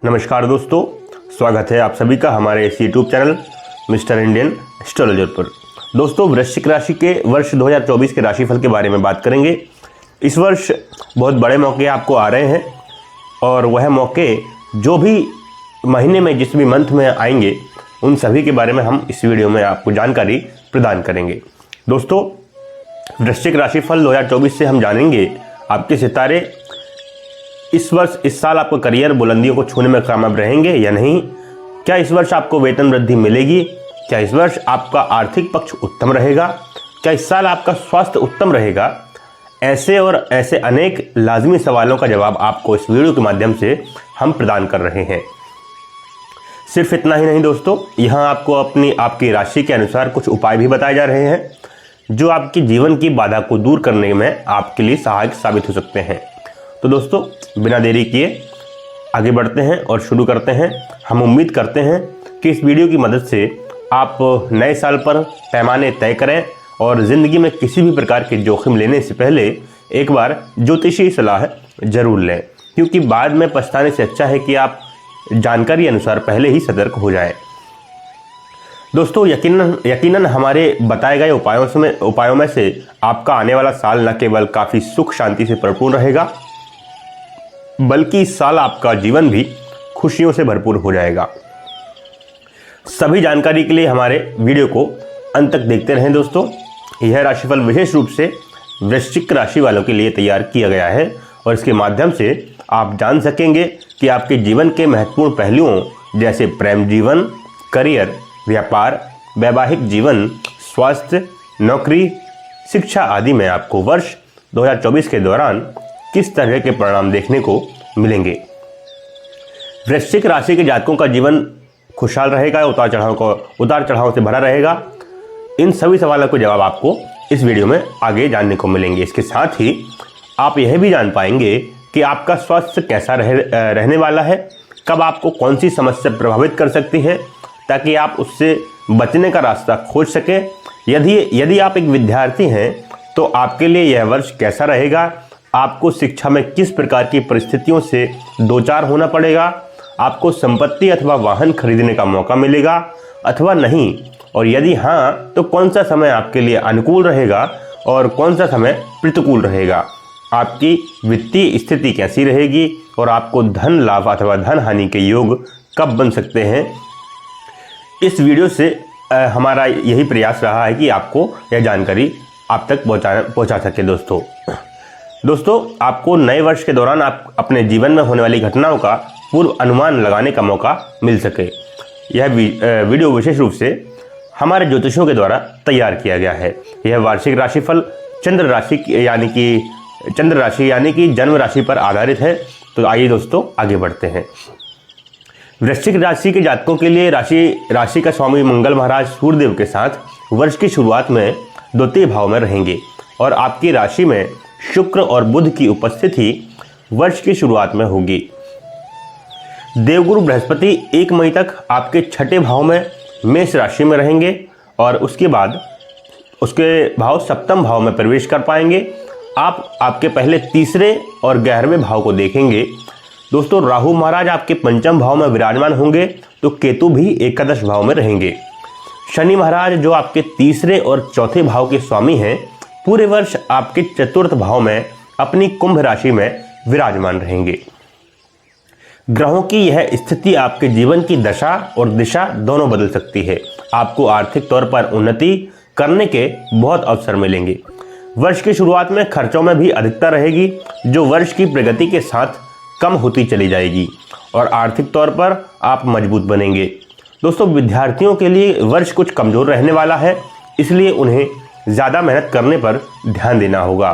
नमस्कार दोस्तों, स्वागत है आप सभी का हमारे इस YouTube channel mister Indian astrologer पर। दोस्तों, वृश्चिक राशि के वर्ष 2024 के राशिफल के बारे में बात करेंगे। इस वर्ष बहुत बड़े मौके आपको आ रहे हैं और वह मौके जो भी महीने में जिस भी मंथ में आएंगे उन सभी के बारे में हम इस वीडियो में आपको जानकारी प्रदान करेंगे। दोस्तों, वृश्चिक राशिफल 2024 से हम जानेंगे आपके सितारे इस साल आपका करियर बुलंदियों को छूने में कामयाब रहेंगे या नहीं। क्या इस वर्ष आपको वेतन वृद्धि मिलेगी? क्या इस वर्ष आपका आर्थिक पक्ष उत्तम रहेगा? क्या इस साल आपका स्वास्थ्य उत्तम रहेगा? ऐसे और ऐसे अनेक लाजमी सवालों का जवाब आपको इस वीडियो के माध्यम से हम प्रदान कर रहे हैं। सिर्फ इतना ही नहीं दोस्तों, यहाँ आपको आपकी राशि के अनुसार कुछ उपाय भी बताए जा रहे हैं जो आपकी जीवन की बाधा को दूर करने में आपके लिए सहायक साबित हो सकते हैं। तो दोस्तों, बिना देरी किए आगे बढ़ते हैं और शुरू करते हैं। हम उम्मीद करते हैं कि इस वीडियो की मदद से आप नए साल पर पैमाने तय करें और ज़िंदगी में किसी भी प्रकार के जोखिम लेने से पहले एक बार ज्योतिषी सलाह जरूर लें, क्योंकि बाद में पछताने से अच्छा है कि आप जानकारी अनुसार पहले ही सतर्क हो जाएं। दोस्तों, यकीनन हमारे बताए गए उपायों में से आपका आने वाला साल न केवल काफ़ी सुख शांति से भरपूर रहेगा, बल्कि इस साल आपका जीवन भी खुशियों से भरपूर हो जाएगा। सभी जानकारी के लिए हमारे वीडियो को अंत तक देखते रहें। दोस्तों, यह राशिफल विशेष रूप से वृश्चिक राशि वालों के लिए तैयार किया गया है और इसके माध्यम से आप जान सकेंगे कि आपके जीवन के महत्वपूर्ण पहलुओं जैसे प्रेम जीवन, करियर, व्यापार, वैवाहिक जीवन, स्वास्थ्य, नौकरी, शिक्षा आदि में आपको वर्ष 2024 के दौरान किस तरह के परिणाम देखने को मिलेंगे। वृश्चिक राशि के जातकों का जीवन खुशहाल रहेगा, उतार चढ़ाव से भरा रहेगा। इन सभी सवालों के जवाब आपको इस वीडियो में आगे जानने को मिलेंगे। इसके साथ ही आप यह भी जान पाएंगे कि आपका स्वास्थ्य कैसा रहने वाला है, कब आपको कौन सी समस्या प्रभावित कर सकती है, ताकि आप उससे बचने का रास्ता खोज सकें। यदि आप एक विद्यार्थी हैं तो आपके लिए यह वर्ष कैसा रहेगा, आपको शिक्षा में किस प्रकार की परिस्थितियों से दो चार होना पड़ेगा, आपको संपत्ति अथवा वाहन खरीदने का मौका मिलेगा अथवा नहीं, और यदि हाँ तो कौन सा समय आपके लिए अनुकूल रहेगा और कौन सा समय प्रतिकूल रहेगा, आपकी वित्तीय स्थिति कैसी रहेगी और आपको धन लाभ अथवा धन हानि के योग कब बन सकते हैं। इस वीडियो से हमारा यही प्रयास रहा है कि आपको यह जानकारी आप तक पहुंचा सके। दोस्तों, आपको नए वर्ष के दौरान आप अपने जीवन में होने वाली घटनाओं का पूर्व अनुमान लगाने का मौका मिल सके। यह वीडियो विशेष रूप से हमारे ज्योतिषियों के द्वारा तैयार किया गया है। यह वार्षिक राशिफल चंद्र राशि यानी कि जन्म राशि पर आधारित है। तो आइए दोस्तों, आगे बढ़ते हैं। वृश्चिक राशि के जातकों के लिए राशि का स्वामी मंगल महाराज सूर्यदेव के साथ वर्ष की शुरुआत में द्वितीय भाव में रहेंगे और आपकी राशि में शुक्र और बुध की उपस्थिति वर्ष की शुरुआत में होगी। देवगुरु बृहस्पति 1 मई तक आपके छठे भाव में मेष राशि में रहेंगे और उसके बाद उसके भाव सप्तम भाव में प्रवेश कर पाएंगे। आप आपके पहले तीसरे और 11वें भाव को देखेंगे। दोस्तों, राहु महाराज आपके पंचम भाव में विराजमान होंगे तो केतु भी एकादश भाव में रहेंगे। शनि महाराज जो आपके तीसरे और चौथे भाव के स्वामी हैं, पूरे वर्ष आपके चतुर्थ भाव में अपनी कुंभ राशि में विराजमान रहेंगे। ग्रहों की यह स्थिति आपके जीवन की दशा और दिशा दोनों बदल सकती है। आपको आर्थिक तौर पर उन्नति करने के बहुत अवसर मिलेंगे। वर्ष की शुरुआत में खर्चों में भी अधिकता रहेगी, जो वर्ष की प्रगति के साथ कम होती चली जाएगी और आर्थिक तौर पर आप मजबूत बनेंगे। दोस्तों, विद्यार्थियों के लिए वर्ष कुछ कमजोर रहने वाला है, इसलिए उन्हें ज़्यादा मेहनत करने पर ध्यान देना होगा।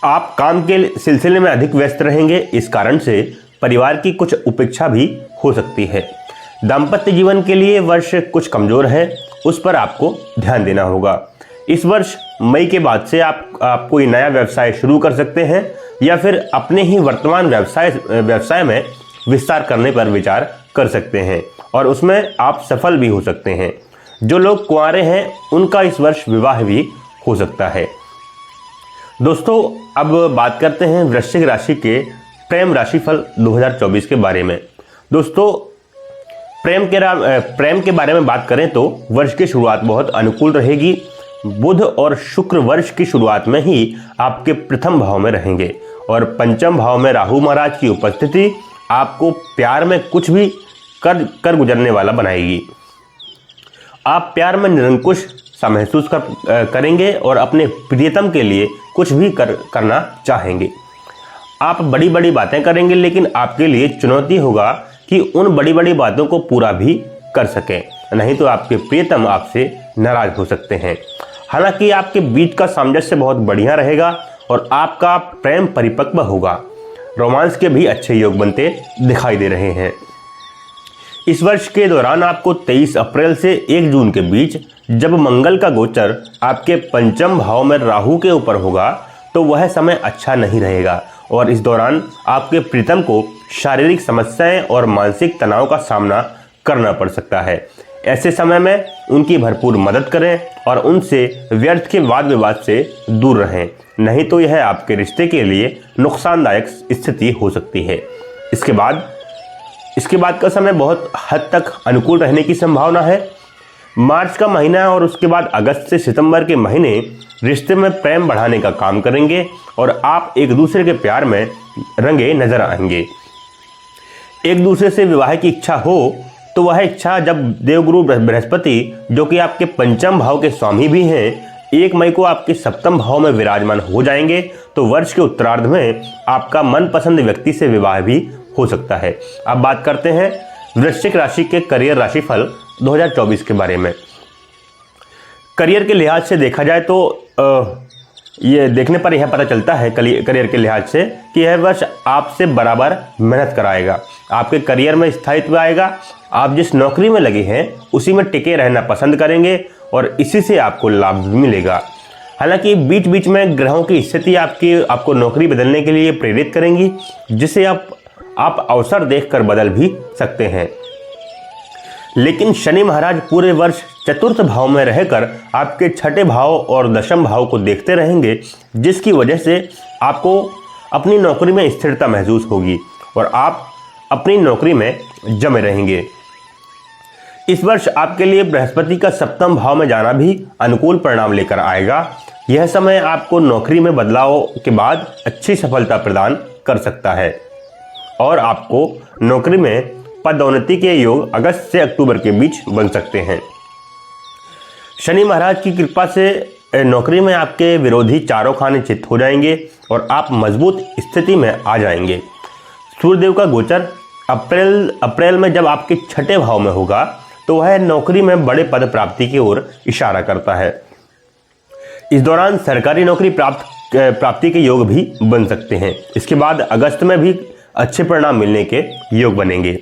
आप काम के सिलसिले में अधिक व्यस्त रहेंगे, इस कारण से परिवार की कुछ उपेक्षा भी हो सकती है। दाम्पत्य जीवन के लिए वर्ष कुछ कमजोर है, उस पर आपको ध्यान देना होगा। इस वर्ष मई के बाद से आप कोई नया व्यवसाय शुरू कर सकते हैं या फिर अपने ही वर्तमान व्यवसाय में विस्तार करने पर विचार कर सकते हैं और उसमें आप सफल भी हो सकते हैं। जो लोग कुंवारे हैं उनका इस वर्ष विवाह भी हो सकता है। दोस्तों अब बात करते हैं वृश्चिक राशि के प्रेम राशिफल 2024 के बारे में। दोस्तों, प्रेम के बारे में बात करें तो वर्ष की शुरुआत बहुत अनुकूल रहेगी। बुध और शुक्र वर्ष की शुरुआत में ही आपके प्रथम भाव में रहेंगे और पंचम भाव में राहु महाराज की उपस्थिति आपको प्यार में कुछ भी कर गुजरने वाला बनाएगी। आप प्यार में निरंकुश सा महसूस करेंगे और अपने प्रियतम के लिए कुछ भी करना चाहेंगे। आप बड़ी बड़ी बातें करेंगे, लेकिन आपके लिए चुनौती होगा कि उन बड़ी बड़ी बातों को पूरा भी कर सकें, नहीं तो आपके प्रियतम आपसे नाराज हो सकते हैं। हालांकि आपके बीच का सामंजस्य बहुत बढ़िया रहेगा और आपका प्रेम परिपक्व होगा। रोमांस के भी अच्छे योग बनते दिखाई दे रहे हैं। इस वर्ष के दौरान आपको 23 अप्रैल से 1 जून के बीच जब मंगल का गोचर आपके पंचम भाव में राहु के ऊपर होगा तो वह समय अच्छा नहीं रहेगा और इस दौरान आपके प्रीतम को शारीरिक समस्याएं और मानसिक तनाव का सामना करना पड़ सकता है। ऐसे समय में उनकी भरपूर मदद करें और उनसे व्यर्थ के वाद विवाद से दूर रहें, नहीं तो यह आपके रिश्ते के लिए नुकसानदायक स्थिति हो सकती है। इसके बाद का समय बहुत हद तक अनुकूल रहने की संभावना है। मार्च का महीना और उसके बाद अगस्त से सितंबर के महीने रिश्ते में प्रेम बढ़ाने का काम करेंगे और आप एक दूसरे के प्यार में रंगे नजर आएंगे। एक दूसरे से विवाह की इच्छा हो तो वह इच्छा जब देवगुरु बृहस्पति, जो कि आपके पंचम भाव के स्वामी भी हैं, 1 मई को आपके सप्तम भाव में विराजमान हो जाएंगे तो वर्ष के उत्तरार्ध में आपका मनपसंद व्यक्ति से विवाह भी हो सकता है। अब बात करते हैं वृश्चिक राशि के करियर राशिफल 2024 के बारे में। करियर के लिहाज से देखा जाए तो ये देखने पर यह पता चलता है करियर के लिहाज से कि यह वर्ष आपसे बराबर मेहनत कराएगा। आपके करियर में स्थायित्व आएगा। आप जिस नौकरी में लगे हैं उसी में टिके रहना पसंद करेंगे और इसी से आपको लाभ भी मिलेगा। हालांकि बीच बीच में ग्रहों की स्थिति आपको नौकरी बदलने के लिए प्रेरित करेंगी, जिसे आप अवसर देखकर बदल भी सकते हैं। लेकिन शनि महाराज पूरे वर्ष चतुर्थ भाव में रहकर आपके छठे भाव और दशम भाव को देखते रहेंगे, जिसकी वजह से आपको अपनी नौकरी में स्थिरता महसूस होगी और आप अपनी नौकरी में जमे रहेंगे। इस वर्ष आपके लिए बृहस्पति का सप्तम भाव में जाना भी अनुकूल परिणाम लेकर आएगा। यह समय आपको नौकरी में बदलाव के बाद अच्छी सफलता प्रदान कर सकता है और आपको नौकरी में पदोन्नति के योग अगस्त से अक्टूबर के बीच बन सकते हैं। शनि महाराज की कृपा से नौकरी में आपके विरोधी चारों खाने चित हो जाएंगे और आप मजबूत स्थिति में आ जाएंगे। सूर्यदेव का गोचर अप्रैल में जब आपके छठे भाव में होगा तो वह नौकरी में बड़े पद प्राप्ति की ओर इशारा करता है। इस दौरान सरकारी नौकरी प्राप्ति के योग भी बन सकते हैं। इसके बाद अगस्त में भी अच्छे परिणाम मिलने के योग बनेंगे।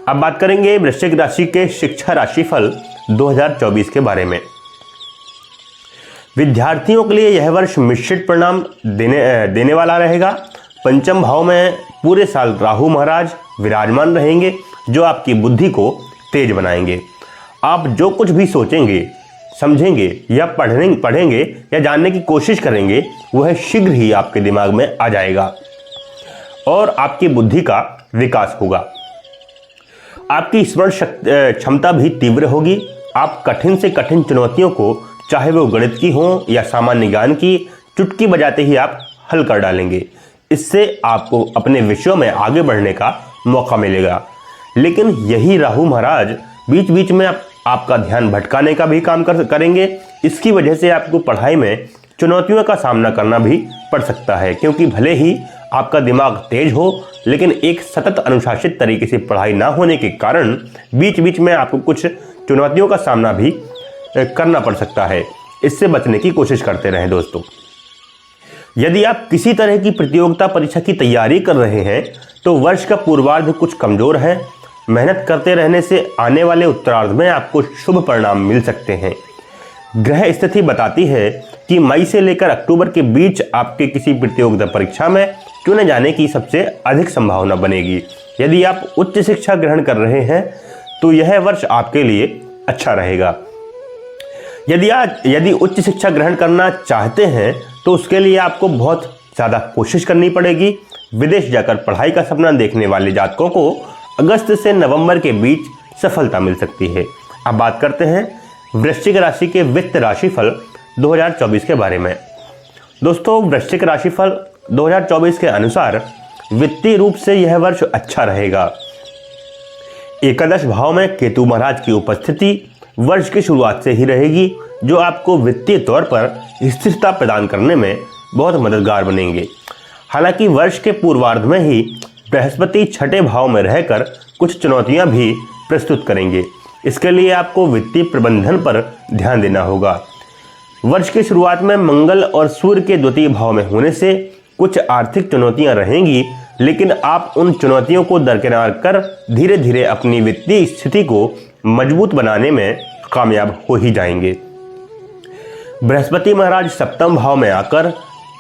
अब बात करेंगे वृश्चिक राशि के शिक्षा राशिफल 2024 के बारे में। विद्यार्थियों के लिए यह वर्ष मिश्रित परिणाम देने वाला रहेगा। पंचम भाव में पूरे साल राहु महाराज विराजमान रहेंगे, जो आपकी बुद्धि को तेज बनाएंगे। आप जो कुछ भी सोचेंगे, समझेंगे या पढ़ेंगे या जानने की कोशिश करेंगे, वह शीघ्र ही आपके दिमाग में आ जाएगा और आपकी बुद्धि का विकास होगा। आपकी स्मरण क्षमता भी तीव्र होगी। आप कठिन से कठिन चुनौतियों को, चाहे वो गणित की हो या सामान्य ज्ञान की, चुटकी बजाते ही आप हल कर डालेंगे। इससे आपको अपने विषयों में आगे बढ़ने का मौका मिलेगा। लेकिन यही राहु महाराज बीच बीच में आपका ध्यान भटकाने का भी काम करेंगे। इसकी वजह से आपको पढ़ाई में चुनौतियों का सामना करना भी पड़ सकता है, क्योंकि भले ही आपका दिमाग तेज हो, लेकिन एक सतत अनुशासित तरीके से पढ़ाई ना होने के कारण बीच बीच में आपको कुछ चुनौतियों का सामना भी करना पड़ सकता है। इससे बचने की कोशिश करते रहें दोस्तों। यदि आप किसी तरह की प्रतियोगिता परीक्षा की तैयारी कर रहे हैं तो वर्ष का पूर्वार्ध कुछ कमजोर है। मेहनत करते रहने से आने वाले उत्तरार्ध में आपको शुभ परिणाम मिल सकते हैं। ग्रह स्थिति बताती है कि मई से लेकर अक्टूबर के बीच आपके किसी प्रतियोगिता परीक्षा में चुने जाने की सबसे अधिक संभावना बनेगी। यदि आप उच्च शिक्षा ग्रहण कर रहे हैं तो यह वर्ष आपके लिए अच्छा रहेगा। यदि उच्च शिक्षा ग्रहण करना चाहते हैं तो उसके लिए आपको बहुत ज़्यादा कोशिश करनी पड़ेगी। विदेश जाकर पढ़ाई का सपना देखने वाले जातकों को अगस्त से नवंबर के बीच सफलता मिल सकती है। अब बात करते हैं वृश्चिक राशि के वित्त राशिफल 2024 के बारे में। दोस्तों, वृश्चिक राशिफल 2024 के अनुसार वित्तीय रूप से यह वर्ष अच्छा रहेगा। एकादश भाव में केतु महाराज की उपस्थिति वर्ष की शुरुआत से ही रहेगी, जो आपको वित्तीय तौर पर स्थिरता प्रदान करने में बहुत मददगार बनेंगे। हालांकि वर्ष के पूर्वार्ध में ही बृहस्पति छठे भाव में रहकर कुछ चुनौतियां भी प्रस्तुत करेंगे। इसके लिए आपको वित्तीय प्रबंधन पर ध्यान देना होगा। वर्ष की शुरुआत में मंगल और सूर्य के द्वितीय भाव में होने से कुछ आर्थिक चुनौतियां रहेंगी, लेकिन आप उन चुनौतियों को दरकिनार कर धीरे धीरे अपनी वित्तीय स्थिति को मजबूत बनाने में कामयाब हो ही जाएंगे। बृहस्पति महाराज सप्तम भाव में आकर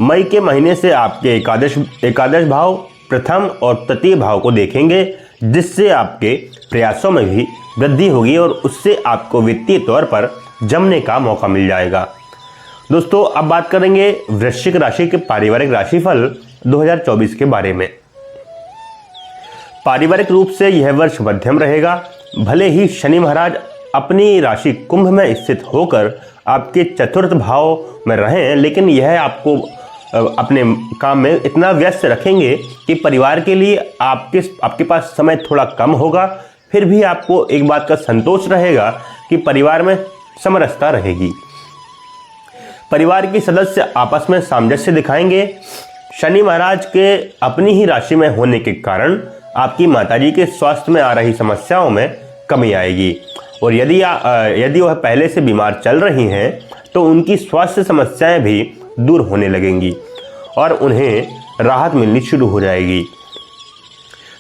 मई के महीने से आपके एकादश भाव, प्रथम और तृतीय भाव को देखेंगे, जिससे आपके प्रयासों में भी वृद्धि होगी और उससे आपको वित्तीय तौर पर जमने का मौका मिल जाएगा। दोस्तों, अब बात करेंगे वृश्चिक राशि के पारिवारिक राशिफल 2024 के बारे में। पारिवारिक रूप से यह वर्ष मध्यम रहेगा। भले ही शनि महाराज अपनी राशि कुंभ में स्थित होकर आपके चतुर्थ भाव में रहें, लेकिन यह आपको अपने काम में इतना व्यस्त रखेंगे कि परिवार के लिए आपके पास समय थोड़ा कम होगा। फिर भी आपको एक बात का संतोष रहेगा कि परिवार में समरसता रहेगी। परिवार के सदस्य आपस में सामंजस्य दिखाएंगे। शनि महाराज के अपनी ही राशि में होने के कारण आपकी माताजी के स्वास्थ्य में आ रही समस्याओं में कमी आएगी, और यदि वह पहले से बीमार चल रही हैं तो उनकी स्वास्थ्य समस्याएं भी दूर होने लगेंगी और उन्हें राहत मिलनी शुरू हो जाएगी।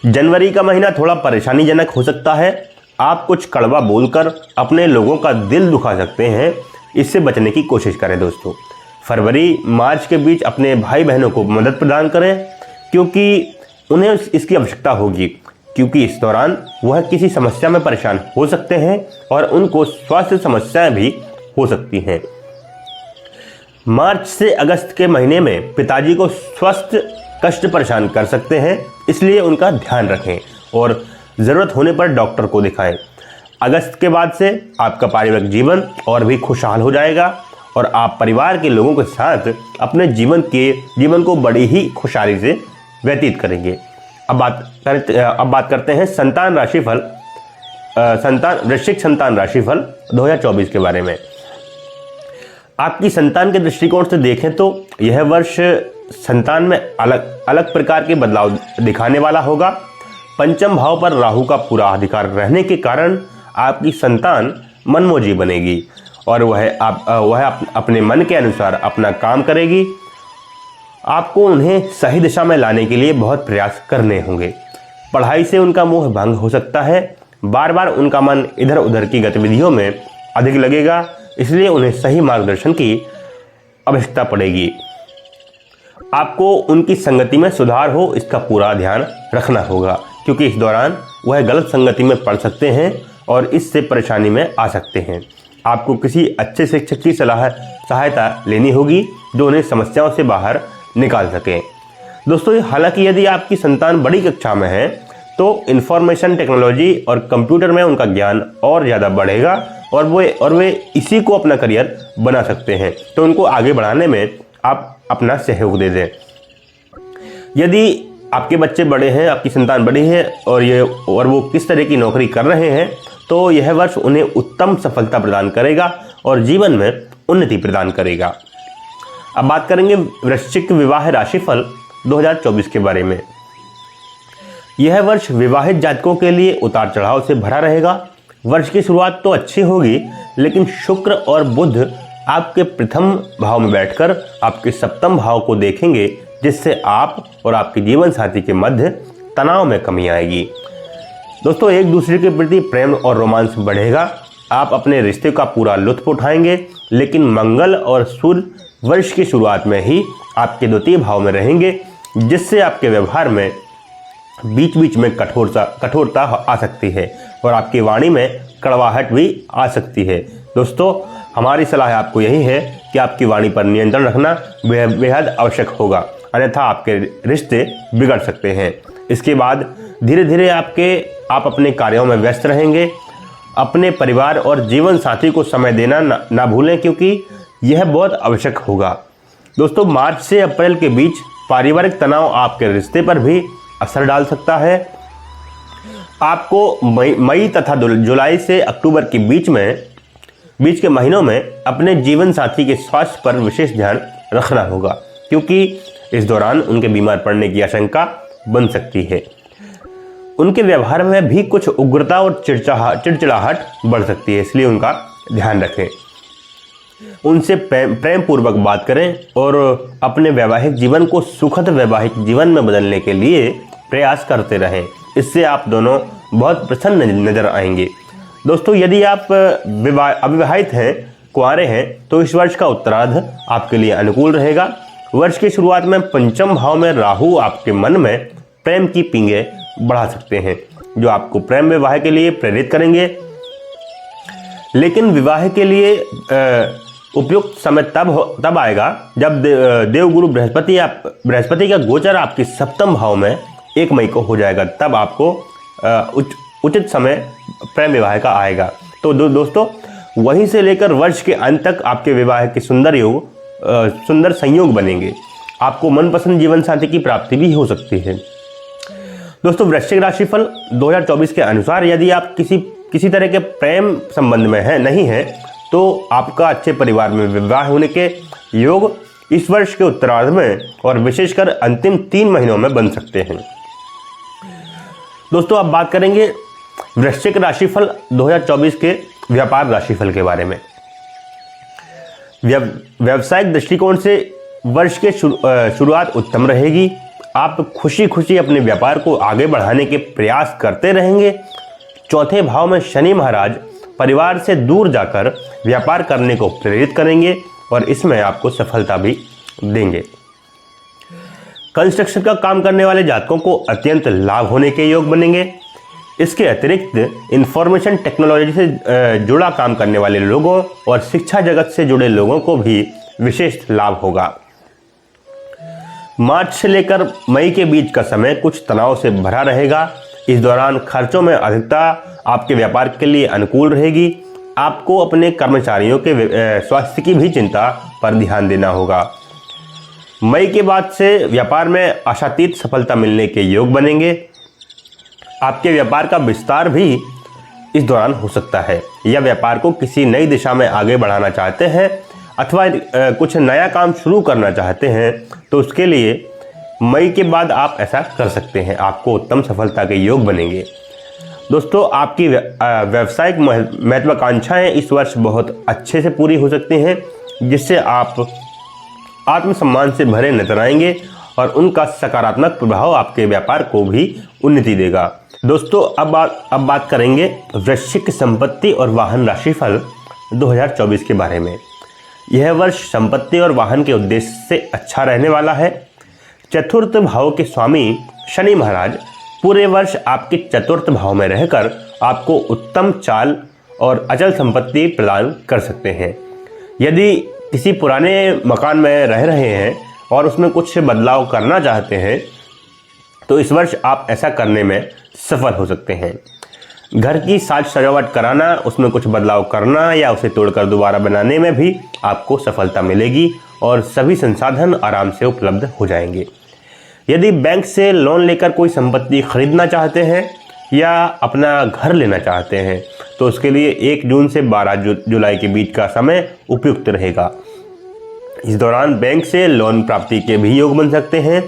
जनवरी का महीना थोड़ा परेशानीजनक हो सकता है। आप कुछ कड़वा बोलकर अपने लोगों का दिल दुखा सकते हैं, इससे बचने की कोशिश करें दोस्तों। फरवरी मार्च के बीच अपने भाई बहनों को मदद प्रदान करें, क्योंकि उन्हें इसकी आवश्यकता होगी, क्योंकि इस दौरान वह किसी समस्या में परेशान हो सकते हैं और उनको स्वास्थ्य समस्याएं भी हो सकती हैं। मार्च से अगस्त के महीने में पिताजी को स्वास्थ्य कष्ट परेशान कर सकते हैं, इसलिए उनका ध्यान रखें और ज़रूरत होने पर डॉक्टर को दिखाएं। अगस्त के बाद से आपका पारिवारिक जीवन और भी खुशहाल हो जाएगा और आप परिवार के लोगों के साथ अपने जीवन को बड़ी ही खुशहाली से व्यतीत करेंगे। अब बात करते हैं संतान राशिफल वृश्चिक संतान राशिफल 2024 के बारे में। आपकी संतान के दृष्टिकोण से देखें तो यह वर्ष संतान में अलग अलग प्रकार के बदलाव दिखाने वाला होगा। पंचम भाव पर राहु का पूरा अधिकार रहने के कारण आपकी संतान मनमोजी बनेगी और वह अपने मन के अनुसार अपना काम करेगी। आपको उन्हें सही दिशा में लाने के लिए बहुत प्रयास करने होंगे। पढ़ाई से उनका मोह भंग हो सकता है। बार बार उनका मन इधर उधर की गतिविधियों में अधिक लगेगा, इसलिए उन्हें सही मार्गदर्शन की आवश्यकता पड़ेगी। आपको उनकी संगति में सुधार हो, इसका पूरा ध्यान रखना होगा, क्योंकि इस दौरान वह गलत संगति में पड़ सकते हैं और इससे परेशानी में आ सकते हैं। आपको किसी अच्छे शिक्षक की सहायता लेनी होगी, जो उन्हें समस्याओं से बाहर निकाल सकें। दोस्तों, हालांकि यदि आपकी संतान बड़ी कक्षा में है तो इंफॉर्मेशन टेक्नोलॉजी और कंप्यूटर में उनका ज्ञान और ज़्यादा बढ़ेगा और वे इसी को अपना करियर बना सकते हैं, तो उनको आगे बढ़ाने में आप अपना सहयोग दे दें। यदि आपके बच्चे बड़े हैं, आपकी संतान बड़ी है और वो किस तरह की नौकरी कर रहे हैं, तो यह वर्ष उन्हें उत्तम सफलता प्रदान करेगा और जीवन में उन्नति प्रदान करेगा। अब बात करेंगे वृश्चिक विवाह राशिफल 2024 के बारे में। यह वर्ष विवाहित जातकों के लिए उतार चढ़ाव से भरा रहेगा। वर्ष की शुरुआत तो अच्छी होगी, लेकिन शुक्र और बुध आपके प्रथम भाव में बैठकर आपके सप्तम भाव को देखेंगे, जिससे आप और आपके जीवन साथी के मध्य तनाव में कमी आएगी। दोस्तों, एक दूसरे के प्रति प्रेम और रोमांस बढ़ेगा। आप अपने रिश्ते का पूरा लुत्फ उठाएंगे, लेकिन मंगल और सूर्य वर्ष की शुरुआत में ही आपके द्वितीय भाव में रहेंगे, जिससे आपके व्यवहार में बीच बीच में कठोरता आ सकती है और आपकी वाणी में कड़वाहट भी आ सकती है। दोस्तों, हमारी सलाह आपको यही है कि आपकी वाणी पर नियंत्रण रखना बेहद आवश्यक होगा, अन्यथा आपके रिश्ते बिगड़ सकते हैं। इसके बाद धीरे धीरे आप अपने कार्यों में व्यस्त रहेंगे। अपने परिवार और जीवन साथी को समय देना ना भूलें, क्योंकि यह बहुत आवश्यक होगा। दोस्तों, मार्च से अप्रैल के बीच पारिवारिक तनाव आपके रिश्ते पर भी असर डाल सकता है। आपको मई तथा जुलाई से अक्टूबर के बीच के महीनों में अपने जीवन साथी के स्वास्थ्य पर विशेष ध्यान रखना होगा, क्योंकि इस दौरान उनके बीमार पड़ने की आशंका बन सकती है। उनके व्यवहार में भी कुछ उग्रता और चिड़चिड़ाहट बढ़ सकती है, इसलिए उनका ध्यान रखें। उनसे प्रेम पूर्वक बात करें और अपने वैवाहिक जीवन को सुखद वैवाहिक जीवन में बदलने के लिए प्रयास करते रहें। इससे आप दोनों बहुत प्रसन्न नजर आएंगे। दोस्तों, यदि आप अविवाहित हैं, कुंवारे हैं, तो इस वर्ष का उत्तरार्ध आपके लिए अनुकूल रहेगा। वर्ष की शुरुआत में पंचम भाव में राहु आपके मन में प्रेम की पींगे बढ़ा सकते हैं, जो आपको प्रेम विवाह के लिए प्रेरित करेंगे। लेकिन विवाह के लिए उपयुक्त समय तब आएगा जब देवगुरु बृहस्पति का गोचर आपके सप्तम भाव में 1 मई को हो जाएगा। तब आपको उचित समय प्रेम विवाह का आएगा। तो दोस्तों, वहीं से लेकर वर्ष के अंत तक आपके विवाह के सुंदर संयोग बनेंगे। आपको मनपसंद जीवन साथी की प्राप्ति भी हो सकती है। दोस्तों, वृश्चिक राशिफल 2024 के अनुसार यदि आप किसी तरह के प्रेम संबंध में नहीं है, तो आपका अच्छे परिवार में विवाह होने के योग इस वर्ष के उत्तरार्ध में और विशेषकर अंतिम 3 महीनों में बन सकते हैं। दोस्तों, अब बात करेंगे वृश्चिक राशिफल 2024 के व्यापार राशिफल के बारे में। व्यावसायिक दृष्टिकोण से वर्ष के शुरुआत उत्तम रहेगी। आप खुशी खुशी अपने व्यापार को आगे बढ़ाने के प्रयास करते रहेंगे। चौथे भाव में शनि महाराज परिवार से दूर जाकर व्यापार करने को प्रेरित करेंगे और इसमें आपको सफलता भी देंगे। कंस्ट्रक्शन का काम करने वाले जातकों को अत्यंत लाभ होने के योग बनेंगे। इसके अतिरिक्त इंफॉर्मेशन टेक्नोलॉजी से जुड़ा काम करने वाले लोगों और शिक्षा जगत से जुड़े लोगों को भी विशेष लाभ होगा। मार्च से लेकर मई के बीच का समय कुछ तनाव से भरा रहेगा। इस दौरान खर्चों में अधिकता आपके व्यापार के लिए अनुकूल रहेगी। आपको अपने कर्मचारियों के स्वास्थ्य की भी चिंता पर ध्यान देना होगा। मई के बाद से व्यापार में आशातीत सफलता मिलने के योग बनेंगे। आपके व्यापार का विस्तार भी इस दौरान हो सकता है, या व्यापार को किसी नई दिशा में आगे बढ़ाना चाहते हैं अथवा कुछ नया काम शुरू करना चाहते हैं, तो उसके लिए मई के बाद आप ऐसा कर सकते हैं। आपको उत्तम सफलता के योग बनेंगे। दोस्तों, आपकी व्यावसायिक महत्वाकांक्षाएं इस वर्ष बहुत अच्छे से पूरी हो सकती हैं, जिससे आप आत्मसम्मान से भरे नजर आएंगे और उनका सकारात्मक प्रभाव आपके व्यापार को भी उन्नति देगा। दोस्तों, अब बात करेंगे वृश्चिक संपत्ति और वाहन राशिफल 2024 के बारे में। यह वर्ष संपत्ति और वाहन के उद्देश्य से अच्छा रहने वाला है। चतुर्थ भाव के स्वामी शनि महाराज पूरे वर्ष आपके चतुर्थ भाव में रहकर आपको उत्तम चाल और अचल संपत्ति प्रदान कर सकते हैं। यदि किसी पुराने मकान में रह रहे हैं और उसमें कुछ बदलाव करना चाहते हैं, तो इस वर्ष आप ऐसा करने में सफल हो सकते हैं। घर की साज सजावट कराना, उसमें कुछ बदलाव करना या उसे तोड़कर दोबारा बनाने में भी आपको सफलता मिलेगी और सभी संसाधन आराम से उपलब्ध हो जाएंगे। यदि बैंक से लोन लेकर कोई संपत्ति खरीदना चाहते हैं या अपना घर लेना चाहते हैं, तो उसके लिए 1 जून से 12 जुलाई के बीच का समय उपयुक्त रहेगा। इस दौरान बैंक से लोन प्राप्ति के भी योग बन सकते हैं।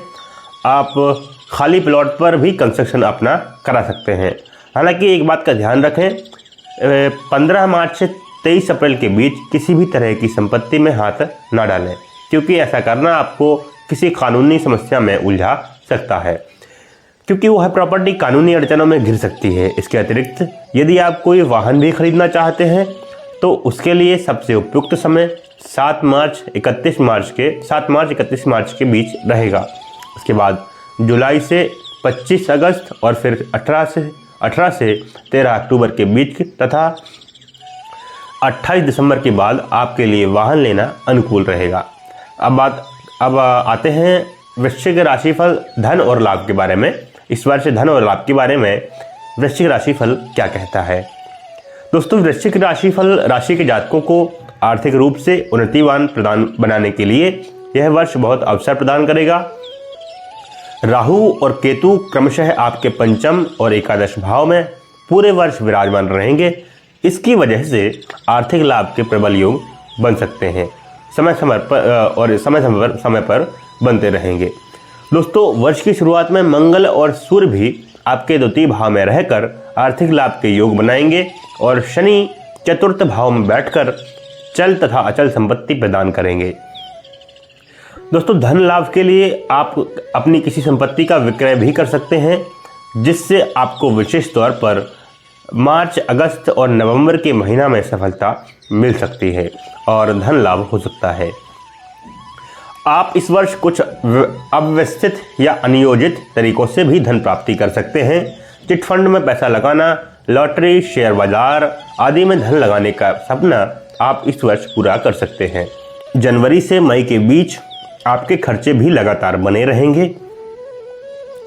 आप खाली प्लॉट पर भी कंस्ट्रक्शन अपना करा सकते हैं। हालांकि एक बात का ध्यान रखें, 15 मार्च से 23 अप्रैल के बीच किसी भी तरह की संपत्ति में हाथ ना डालें, क्योंकि ऐसा करना आपको किसी कानूनी समस्या में उलझा सकता है, क्योंकि वह प्रॉपर्टी कानूनी अड़चनों में घिर सकती है। इसके अतिरिक्त यदि आप कोई वाहन भी खरीदना चाहते हैं, तो उसके लिए सबसे उपयुक्त समय 7 मार्च 31 मार्च के बीच रहेगा। उसके बाद जुलाई से 25 अगस्त और फिर 18 से 13 अक्टूबर के बीच तथा 28 दिसंबर के बाद आपके लिए वाहन लेना अनुकूल रहेगा। अब आते हैं वृश्चिक राशिफल धन और लाभ के बारे में। इस वर्ष धन और लाभ के बारे में वृश्चिक राशिफल क्या कहता है। दोस्तों, वृश्चिक राशिफल राशि के जातकों को आर्थिक रूप से उन्नतिवान बनाने के लिए यह वर्ष बहुत अवसर प्रदान करेगा। राहु और केतु क्रमशः आपके पंचम और एकादश भाव में पूरे वर्ष विराजमान रहेंगे। इसकी वजह से आर्थिक लाभ के प्रबल योग बन सकते हैं, समय समय पर बनते रहेंगे। दोस्तों, वर्ष की शुरुआत में मंगल और सूर्य भी आपके द्वितीय भाव में रहकर आर्थिक लाभ के योग बनाएंगे और शनि चतुर्थ भाव में बैठकर चल तथा अचल संपत्ति प्रदान करेंगे। दोस्तों, धन लाभ के लिए आप अपनी किसी संपत्ति का विक्रय भी कर सकते हैं, जिससे आपको विशेष तौर पर मार्च, अगस्त और नवंबर के महीना में सफलता मिल सकती है और धन लाभ हो सकता है। आप इस वर्ष कुछ अव्यवस्थित या अनियोजित तरीकों से भी धन प्राप्ति कर सकते हैं। चिट फंड में पैसा लगाना, लॉटरी, शेयर बाजार आदि में धन लगाने का सपना आप इस वर्ष पूरा कर सकते हैं। जनवरी से मई के बीच आपके खर्चे भी लगातार बने रहेंगे,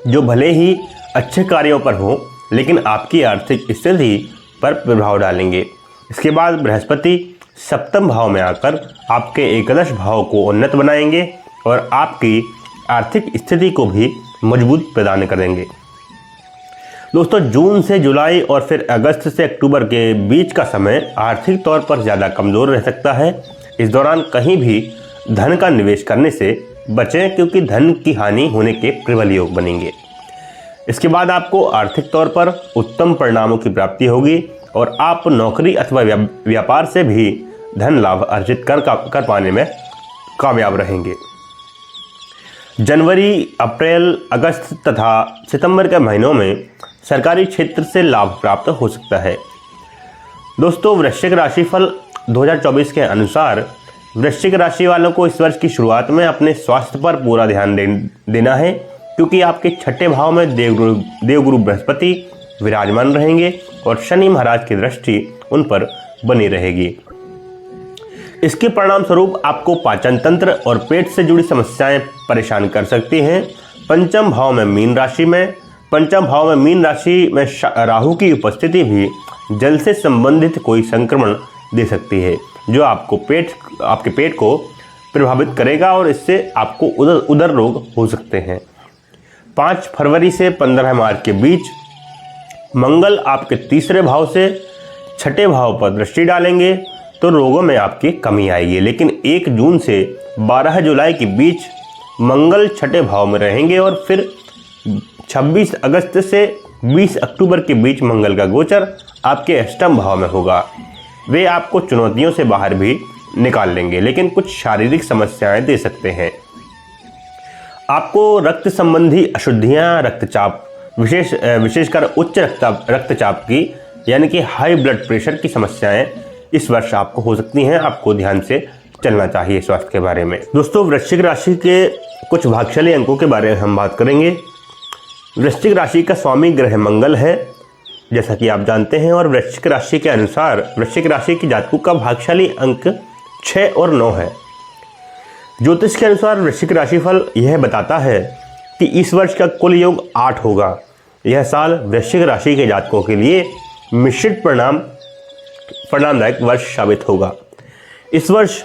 जो भले ही अच्छे कार्यों पर हो लेकिन आपकी आर्थिक स्थिति पर प्रभाव डालेंगे। इसके बाद बृहस्पति सप्तम भाव में आकर आपके एकादश भाव को उन्नत बनाएंगे और आपकी आर्थिक स्थिति को भी मजबूत प्रदान करेंगे। दोस्तों, जून से जुलाई और फिर अगस्त से अक्टूबर के बीच का समय आर्थिक तौर पर ज़्यादा कमज़ोर रह सकता है। इस दौरान कहीं भी धन का निवेश करने से बचें, क्योंकि धन की हानि होने के प्रबल योग बनेंगे। इसके बाद आपको आर्थिक तौर पर उत्तम परिणामों की प्राप्ति होगी और आप नौकरी अथवा व्यापार से भी धन लाभ अर्जित कर पाने में कामयाब रहेंगे। जनवरी, अप्रैल, अगस्त तथा सितंबर के महीनों में सरकारी क्षेत्र से लाभ प्राप्त हो सकता है। दोस्तों, वृश्चिक राशिफल 2024 के अनुसार वृश्चिक राशि वालों को इस वर्ष की शुरुआत में अपने स्वास्थ्य पर पूरा ध्यान देना है, क्योंकि आपके छठे भाव में देवगुरु बृहस्पति विराजमान रहेंगे और शनि महाराज की दृष्टि उन पर बनी रहेगी। इसके परिणाम स्वरूप आपको पाचन तंत्र और पेट से जुड़ी समस्याएं परेशान कर सकती हैं। पंचम भाव में मीन राशि में राहु की उपस्थिति भी जल से संबंधित कोई संक्रमण दे सकती है, जो आपके पेट को प्रभावित करेगा और इससे आपको उदर रोग हो सकते हैं। 5 फरवरी से 15 मार्च के बीच मंगल आपके तीसरे भाव से छठे भाव पर दृष्टि डालेंगे तो रोगों में आपकी कमी आएगी, लेकिन 1 जून से 12 जुलाई के बीच मंगल छठे भाव में रहेंगे और फिर 26 अगस्त से 20 अक्टूबर के बीच मंगल का गोचर आपके अष्टम भाव में होगा। वे आपको चुनौतियों से बाहर भी निकाल लेंगे, लेकिन कुछ शारीरिक समस्याएं दे सकते हैं। आपको रक्त संबंधी अशुद्धियां, रक्तचाप, विशेषकर उच्च रक्तचाप की यानी कि हाई ब्लड प्रेशर की समस्याएं इस वर्ष आपको हो सकती हैं। आपको ध्यान से चलना चाहिए स्वास्थ्य के बारे में। दोस्तों, वृश्चिक राशि के कुछ भाग्यशाली अंकों के बारे में हम बात करेंगे। वृश्चिक राशि का स्वामी ग्रह मंगल है, जैसा कि आप जानते हैं, और वृश्चिक राशि के अनुसार वृश्चिक राशि के जातकों का भाग्यशाली अंक 6 और 9 है। ज्योतिष के अनुसार वृश्चिक राशिफल यह बताता है कि इस वर्ष का कुल योग 8 होगा। यह साल वृश्चिक राशि के जातकों के लिए मिश्रित परिणामदायक वर्ष साबित होगा। इस वर्ष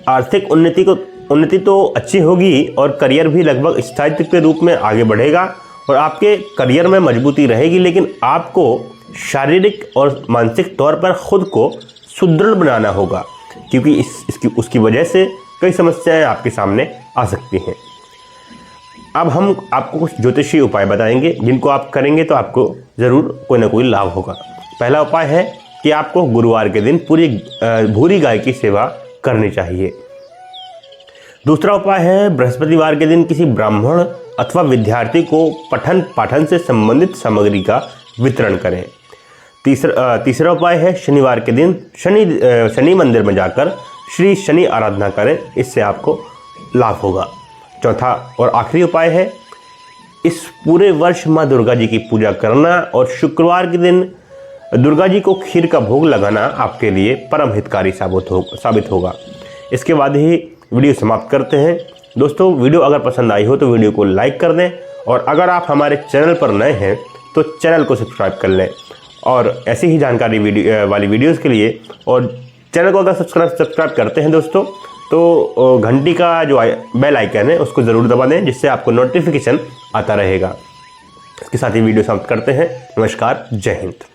आर्थिक उन्नति तो अच्छी होगी और करियर भी लगभग स्थायित्व के रूप में आगे बढ़ेगा और आपके करियर में मजबूती रहेगी, लेकिन आपको शारीरिक और मानसिक तौर पर खुद को सुदृढ़ बनाना होगा, क्योंकि उसकी वजह से कई समस्याएं आपके सामने आ सकती हैं। अब हम आपको कुछ ज्योतिषीय उपाय बताएंगे, जिनको आप करेंगे तो आपको ज़रूर कोई ना कोई लाभ होगा। पहला उपाय है कि आपको गुरुवार के दिन भूरी गाय की सेवा करनी चाहिए। दूसरा उपाय है बृहस्पतिवार के दिन किसी ब्राह्मण अथवा विद्यार्थी को पठन पाठन से संबंधित सामग्री का वितरण करें। तीसरा उपाय है शनिवार के दिन शनि मंदिर में जाकर श्री शनि आराधना करें, इससे आपको लाभ होगा। चौथा और आखिरी उपाय है इस पूरे वर्ष माँ दुर्गा जी की पूजा करना और शुक्रवार के दिन दुर्गा जी को खीर का भोग लगाना आपके लिए परम हितकारी साबित होगा। इसके बाद ही वीडियो समाप्त करते हैं। दोस्तों, वीडियो अगर पसंद आई हो तो वीडियो को लाइक कर दें और अगर आप हमारे चैनल पर नए हैं तो चैनल को सब्सक्राइब कर लें। और ऐसी ही जानकारी वाली वीडियोज़ के लिए, और चैनल को अगर सब्सक्राइब करते हैं दोस्तों, तो घंटी का जो बेल आइकन है उसको ज़रूर दबा दें, जिससे आपको नोटिफिकेशन आता रहेगा। इसके साथ ही वीडियो समाप्त करते हैं। नमस्कार, जय हिंद।